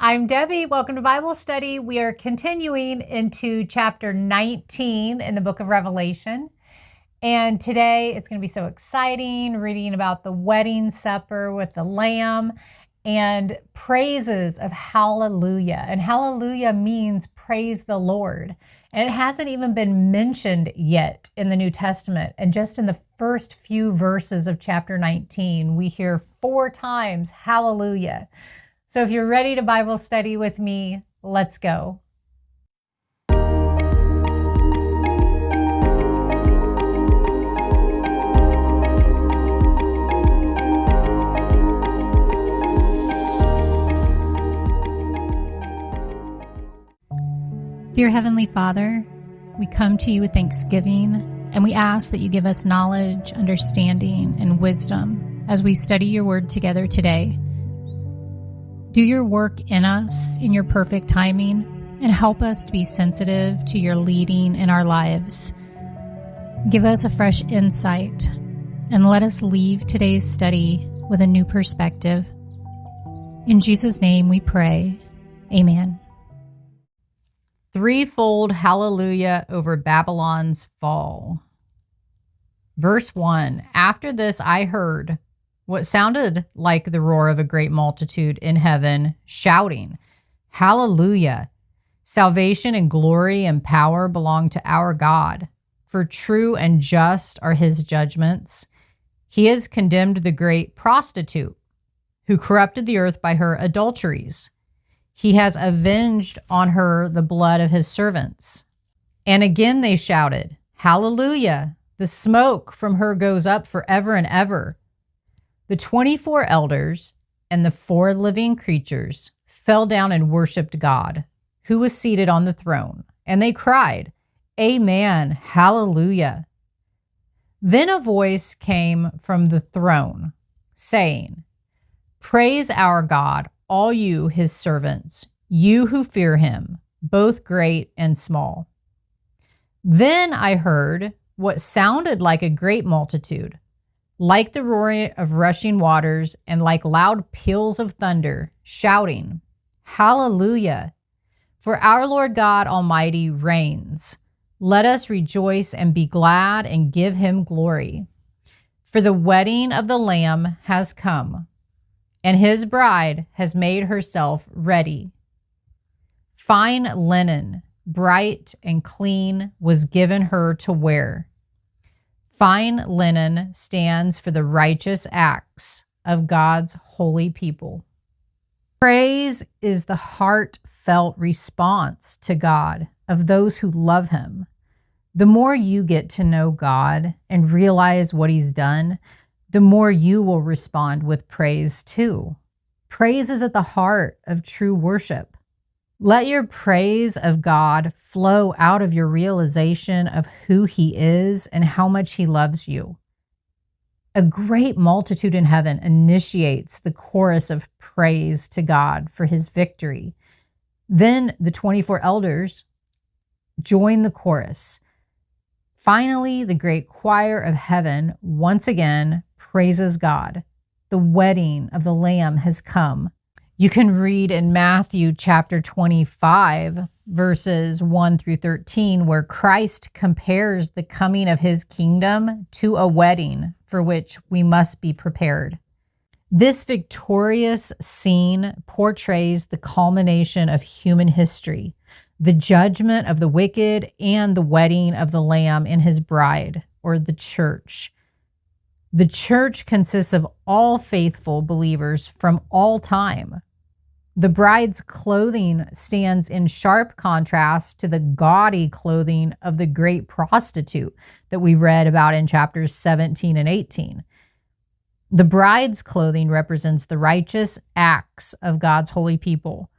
I'm Debbie. Welcome to Bible study. We are continuing into chapter 19 in the book of Revelation. And today it's going to be so exciting reading about the wedding supper with the Lamb and praises of hallelujah. And hallelujah means praise the Lord. And it hasn't even been mentioned yet in the New Testament. And just in the first few verses of chapter 19, we hear 4 times hallelujah. So if you're ready to Bible study with me, let's go. Dear Heavenly Father, we come to you with thanksgiving, and we ask that you give us knowledge, understanding, and wisdom as we study your word together today. Do your work in us in your perfect timing, and help us to be sensitive to your leading in our lives. Give us a fresh insight, and let us leave today's study with a new perspective. In Jesus' name we pray. Amen. Threefold hallelujah over Babylon's fall. Verse 1, after this I heard what sounded like the roar of a great multitude in heaven, shouting, Hallelujah! Salvation and glory and power belong to our God, for true and just are his judgments. He has condemned the great prostitute, who corrupted the earth by her adulteries. He has avenged on her the blood of his servants. And again they shouted, Hallelujah! The smoke from her goes up forever and ever. The 24 elders and the 4 living creatures fell down and worshiped God, who was seated on the throne, and they cried, Amen, Hallelujah. Then a voice came from the throne, saying, Praise our God, all you his servants, you who fear him, both great and small. Then I heard what sounded like a great multitude, like the roaring of rushing waters and like loud peals of thunder, shouting, Hallelujah! For our Lord God Almighty reigns. Let us rejoice and be glad and give him glory. For the wedding of the Lamb has come, and his bride has made herself ready. Fine linen, bright and clean, was given her to wear. Fine linen stands for the righteous acts of God's holy people. Praise is the heartfelt response to God of those who love him. The more you get to know God and realize what he's done, the more you will respond with praise too. Praise is at the heart of true worship. Let your praise of God flow out of your realization of who he is and how much he loves you. A great multitude in heaven initiates the chorus of praise to God for his victory. Then the 24 elders join the chorus. Finally, the great choir of heaven once again praises God. The wedding of the Lamb has come. You can read in Matthew chapter 25, verses 1 through 13, where Christ compares the coming of his kingdom to a wedding for which we must be prepared. This victorious scene portrays the culmination of human history, the judgment of the wicked, and the wedding of the Lamb and his bride, or the church. The church consists of all faithful believers from all time. The bride's clothing stands in sharp contrast to the gaudy clothing of the great prostitute that we read about in chapters 17 and 18. The bride's clothing represents the righteous acts of God's holy people.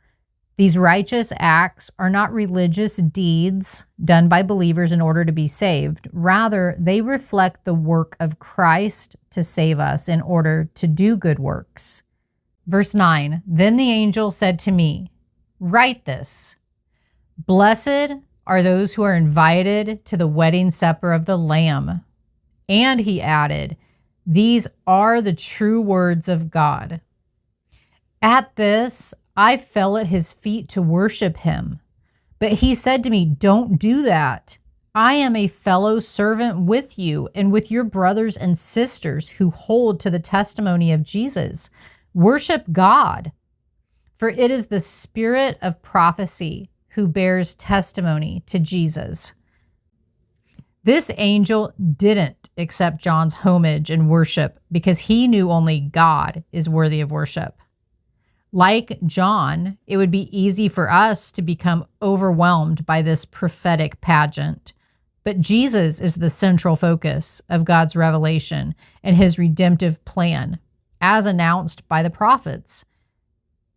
These righteous acts are not religious deeds done by believers in order to be saved. Rather, they reflect the work of Christ to save us in order to do good works. Verse 9, then the angel said to me, write this, Blessed are those who are invited to the wedding supper of the Lamb. And he added, these are the true words of God. At this, I fell at his feet to worship him. But he said to me, "Don't do that. I am a fellow servant with you and with your brothers and sisters who hold to the testimony of Jesus. Worship God. For it is the spirit of prophecy who bears testimony to Jesus." This angel didn't accept John's homage and worship because he knew only God is worthy of worship. Like John, it would be easy for us to become overwhelmed by this prophetic pageant. But Jesus is the central focus of God's revelation and his redemptive plan, as announced by the prophets.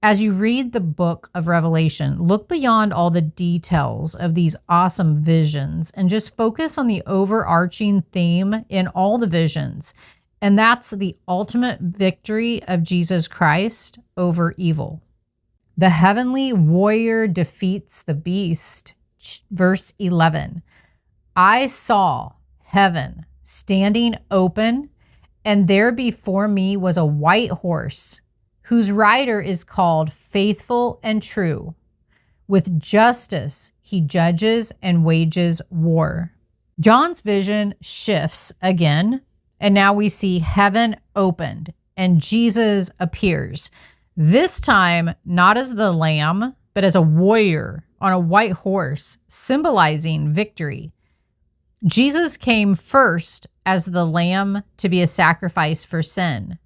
As you read the book of Revelation, look beyond all the details of these awesome visions and just focus on the overarching theme in all the visions. And that's the ultimate victory of Jesus Christ over evil. The heavenly warrior defeats the beast. Verse 11, I saw heaven standing open, and there before me was a white horse, whose rider is called Faithful and True. With justice he judges and wages war. John's vision shifts again, and now we see heaven opened, and Jesus appears. This time, not as the lamb, but as a warrior on a white horse, symbolizing victory. Jesus came first as the lamb to be a sacrifice for sin,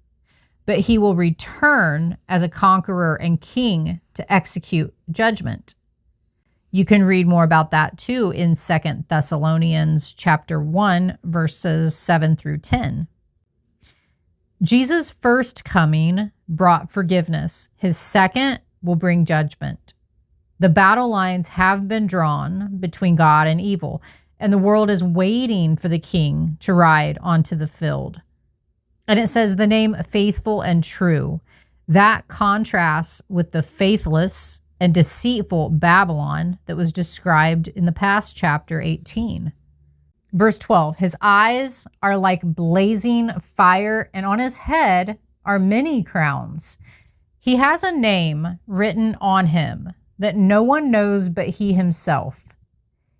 but he will return as a conqueror and king to execute judgment. You can read more about that too in 2 Thessalonians chapter 1, verses 7 through 10. Jesus' first coming brought forgiveness. His second will bring judgment. The battle lines have been drawn between God and evil, and the world is waiting for the king to ride onto the field. And it says the name Faithful and True. That contrasts with the faithless and deceitful Babylon that was described in the past chapter 18. Verse 12, his eyes are like blazing fire, and on his head are many crowns. He has a name written on him that no one knows but he himself.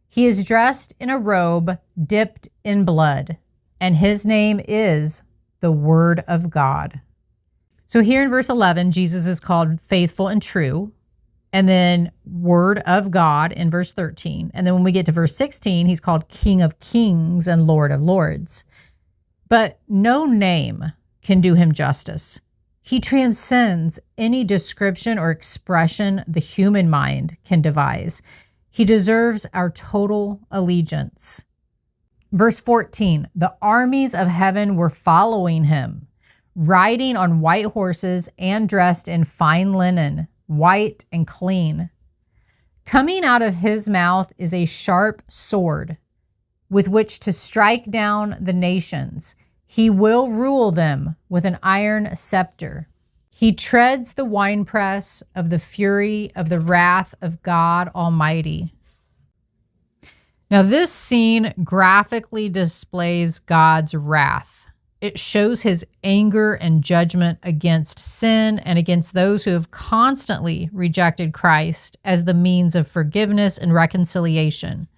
He is dressed in a robe dipped in blood, and his name is the Word of God. So here in verse 11, Jesus is called Faithful and True, and then Word of God in verse 13. And then when we get to verse 16, he's called King of Kings and Lord of Lords. But no name can do him justice. He transcends any description or expression the human mind can devise. He deserves our total allegiance. Verse 14, the armies of heaven were following him, riding on white horses and dressed in fine linen, white and clean. Coming out of his mouth is a sharp sword with which to strike down the nations. He will rule them with an iron scepter. He treads the winepress of the fury of the wrath of God Almighty. Now, this scene graphically displays God's wrath. It shows his anger and judgment against sin and against those who have constantly rejected Christ as the means of forgiveness and reconciliation.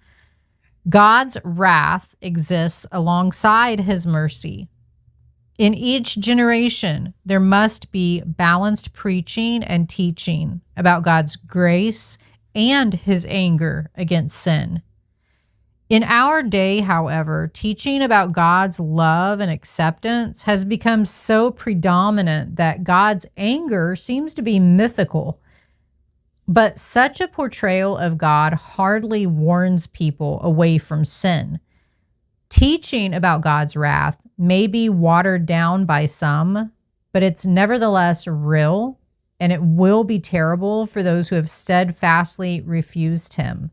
God's wrath exists alongside his mercy. In each generation, there must be balanced preaching and teaching about God's grace and his anger against sin. In our day, however, teaching about God's love and acceptance has become so predominant that God's anger seems to be mythical. But such a portrayal of God hardly warns people away from sin. Teaching about God's wrath may be watered down by some, but it's nevertheless real, and it will be terrible for those who have steadfastly refused him.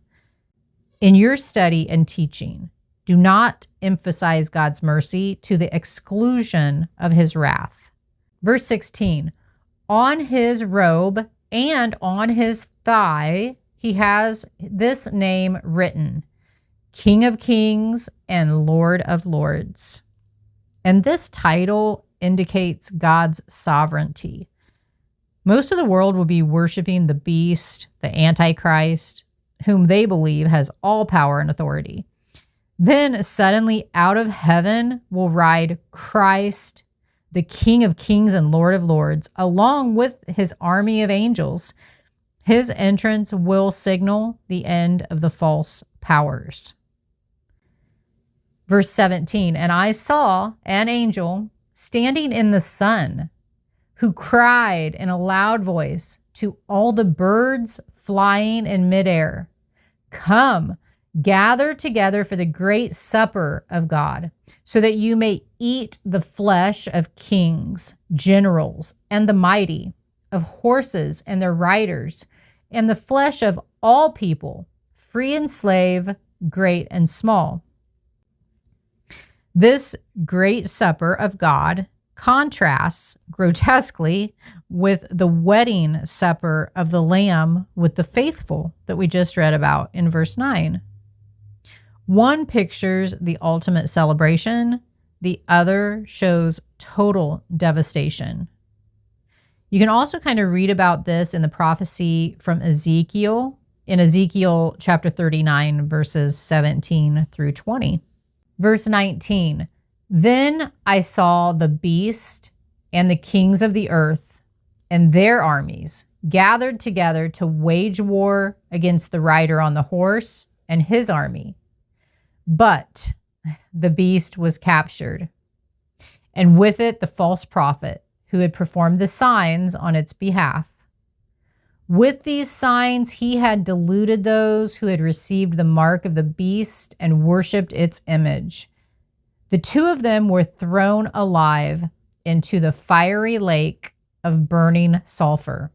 In your study and teaching, do not emphasize God's mercy to the exclusion of his wrath. Verse 16, on his robe and on his thigh, he has this name written, King of Kings and Lord of Lords. And this title indicates God's sovereignty. Most of the world will be worshiping the beast, the Antichrist, whom they believe has all power and authority. Then suddenly out of heaven will ride Christ, the King of Kings and Lord of Lords, along with his army of angels. His entrance will signal the end of the false powers. Verse 17, and I saw an angel standing in the sun, who cried in a loud voice to all the birds flying in midair, come, gather together for the great supper of God, so that you may eat the flesh of kings, generals, and the mighty, of horses and their riders, and the flesh of all people, free and slave, great and small. This great supper of God contrasts grotesquely with the wedding supper of the Lamb with the faithful that we just read about in verse 9. One pictures the ultimate celebration, the other shows total devastation. You can also kind of read about this in the prophecy from Ezekiel, in Ezekiel chapter 39, verses 17 through 20. Verse 19, then I saw the beast and the kings of the earth and their armies gathered together to wage war against the rider on the horse and his army. But the beast was captured, and with it the false prophet who had performed the signs on its behalf. With these signs he had deluded those who had received the mark of the beast and worshipped its image. The two of them were thrown alive into the fiery lake of burning sulfur.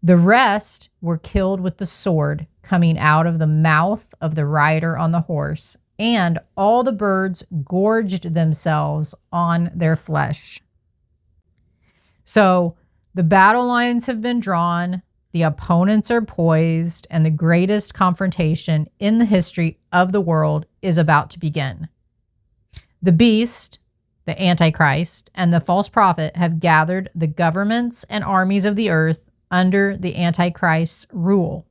The rest were killed with the sword coming out of the mouth of the rider on the horse, and all the birds gorged themselves on their flesh. So the battle lines have been drawn, the opponents are poised, and the greatest confrontation in the history of the world is about to begin. The beast, the Antichrist, and the false prophet have gathered the governments and armies of the earth under the Antichrist's rule.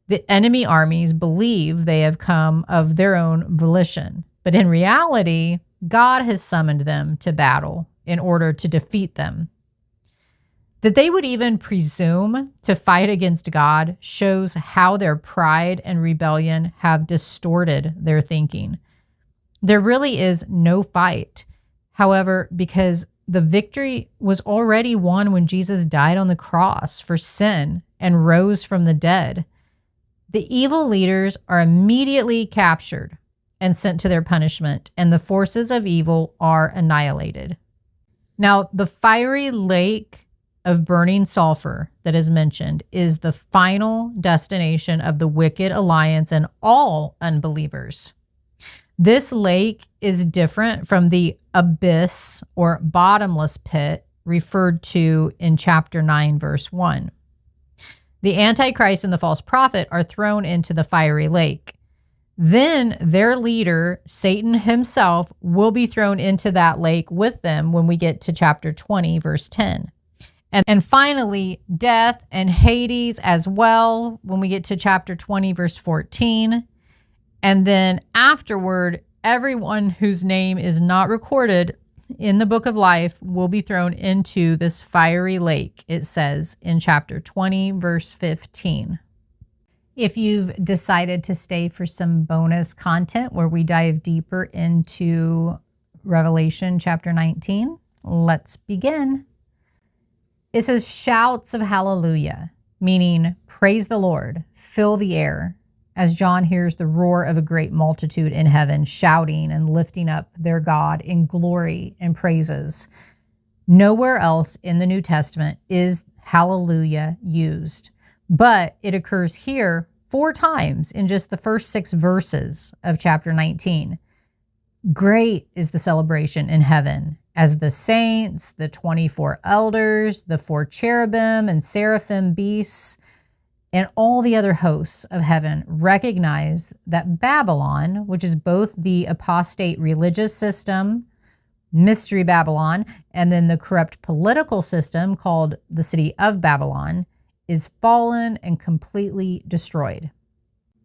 The enemy armies believe they have come of their own volition, but in reality, God has summoned them to battle in order to defeat them. That they would even presume to fight against God shows how their pride and rebellion have distorted their thinking. There really is no fight. However, because the victory was already won when Jesus died on the cross for sin and rose from the dead, the evil leaders are immediately captured and sent to their punishment, and the forces of evil are annihilated. Now, the fiery lake of burning sulfur that is mentioned is the final destination of the wicked alliance and all unbelievers. This lake is different from the abyss or bottomless pit referred to in chapter 9, verse 1. The Antichrist and the false prophet are thrown into the fiery lake. Then their leader, Satan himself, will be thrown into that lake with them when we get to chapter 20, verse 10. And finally, death and Hades as well when we get to chapter 20, verse 14. And then afterward, everyone whose name is not recorded in the book of life will be thrown into this fiery lake, it says in chapter 20, verse 15. If you've decided to stay for some bonus content where we dive deeper into Revelation chapter 19, let's begin. It says shouts of hallelujah, meaning praise the Lord, fill the air, as John hears the roar of a great multitude in heaven shouting and lifting up their God in glory and praises. Nowhere else in the New Testament is hallelujah used, but it occurs here 4 times in just the first 6 verses of chapter 19. Great is the celebration in heaven as the saints, the 24 elders, the 4 cherubim and seraphim beasts, and all the other hosts of heaven recognize that Babylon, which is both the apostate religious system Mystery Babylon, and then the corrupt political system called the city of Babylon is fallen and completely destroyed.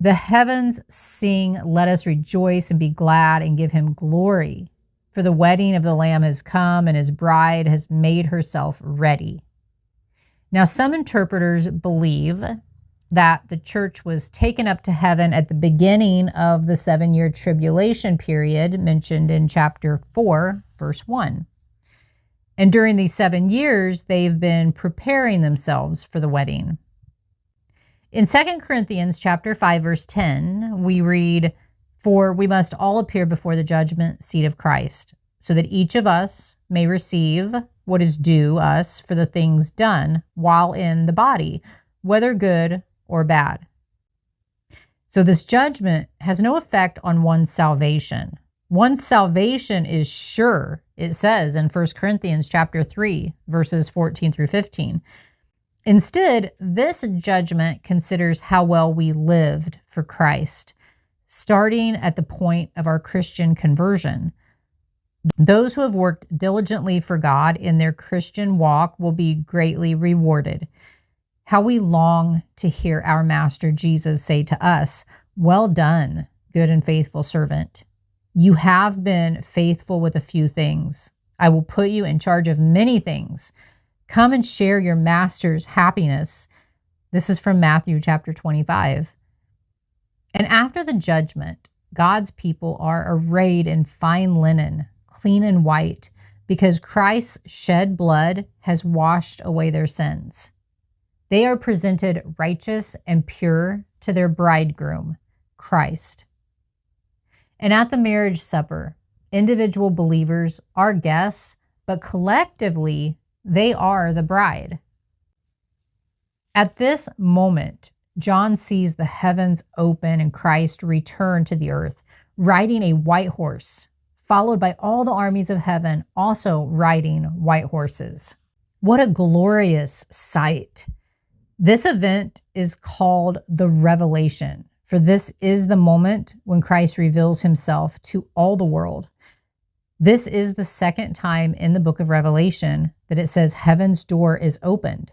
The heavens sing, let us rejoice and be glad and give him glory. For the wedding of the Lamb has come and his bride has made herself ready. Now, some interpreters believe that the church was taken up to heaven at the beginning of the 7-year tribulation period mentioned in chapter 4, verse 1. And during these 7 years, they've been preparing themselves for the wedding. In 2 Corinthians chapter 5, verse 10, we read, "For we must all appear before the judgment seat of Christ, so that each of us may receive what is due us for the things done while in the body, whether good or bad." So this judgment has no effect on one's salvation. One's salvation is sure, it says in 1 Corinthians chapter 3, verses 14 through 15. Instead, this judgment considers how well we lived for Christ, starting at the point of our Christian conversion. Those who have worked diligently for God in their Christian walk will be greatly rewarded. How we long to hear our Master Jesus say to us, "Well done, good and faithful servant. You have been faithful with a few things. I will put you in charge of many things. Come and share your master's happiness." This is from Matthew chapter 25. And after the judgment, God's people are arrayed in fine linen, clean and white, because Christ's shed blood has washed away their sins. They are presented righteous and pure to their bridegroom, Christ. And at the marriage supper, individual believers are guests, but collectively, they are the bride. At this moment, John sees the heavens open and Christ return to the earth, riding a white horse, followed by all the armies of heaven also riding white horses. What a glorious sight! This event is called the Revelation, for this is the moment when Christ reveals himself to all the world. This is the second time in the book of Revelation that it says heaven's door is opened.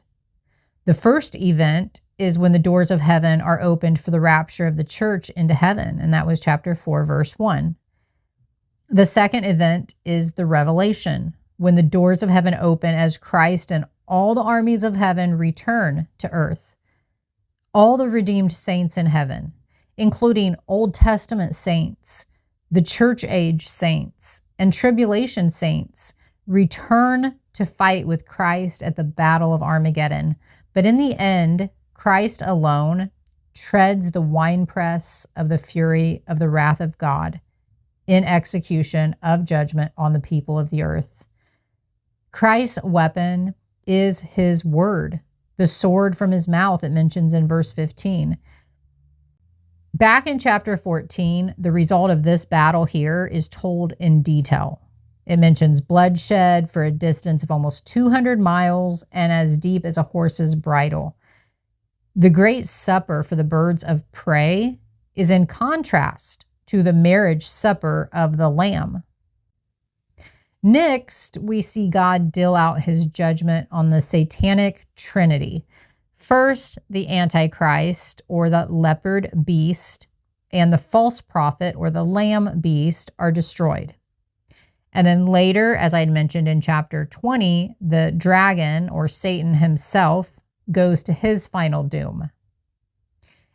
The first event is when the doors of heaven are opened for the rapture of the church into heaven, and that was chapter 4, verse 1. The second event is the Revelation, when the doors of heaven open as Christ and all the armies of heaven return to earth. All the redeemed saints in heaven, including Old Testament saints, the church age saints, and tribulation saints, return to fight with Christ at the battle of Armageddon. But in the end, Christ alone treads the winepress of the fury of the wrath of God in execution of judgment on the people of the earth. Christ's weapon is his word, the sword from his mouth it mentions in verse 15. Back in chapter 14, the result of this battle here is told in detail. It mentions bloodshed for a distance of almost 200 miles and as deep as a horse's bridle. The great supper for the birds of prey is in contrast to the marriage supper of the Lamb. Next, we see God deal out his judgment on the satanic trinity. First, the Antichrist, or the leopard beast, and the false prophet, or the lamb beast, are destroyed. And then later, as I had mentioned in chapter 20, the dragon, or Satan himself, goes to his final doom.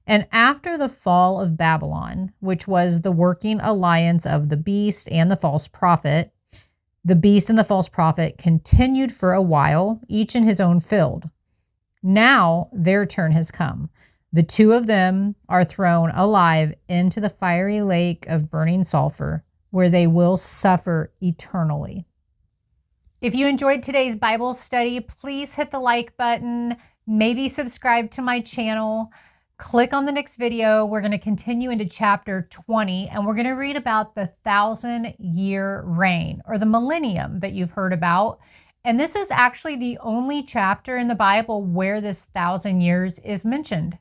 And after the fall of Babylon, which was the working alliance of the beast and the false prophet, the beast and the false prophet continued for a while, each in his own field. Now their turn has come. The two of them are thrown alive into the fiery lake of burning sulfur, where they will suffer eternally. If you enjoyed today's Bible study, please hit the like button, maybe subscribe to my channel. Click on the next video. We're going to continue into chapter 20, and we're going to read about the 1,000-year reign, or the millennium that you've heard about. And this is actually the only chapter in the Bible where this 1,000 years is mentioned.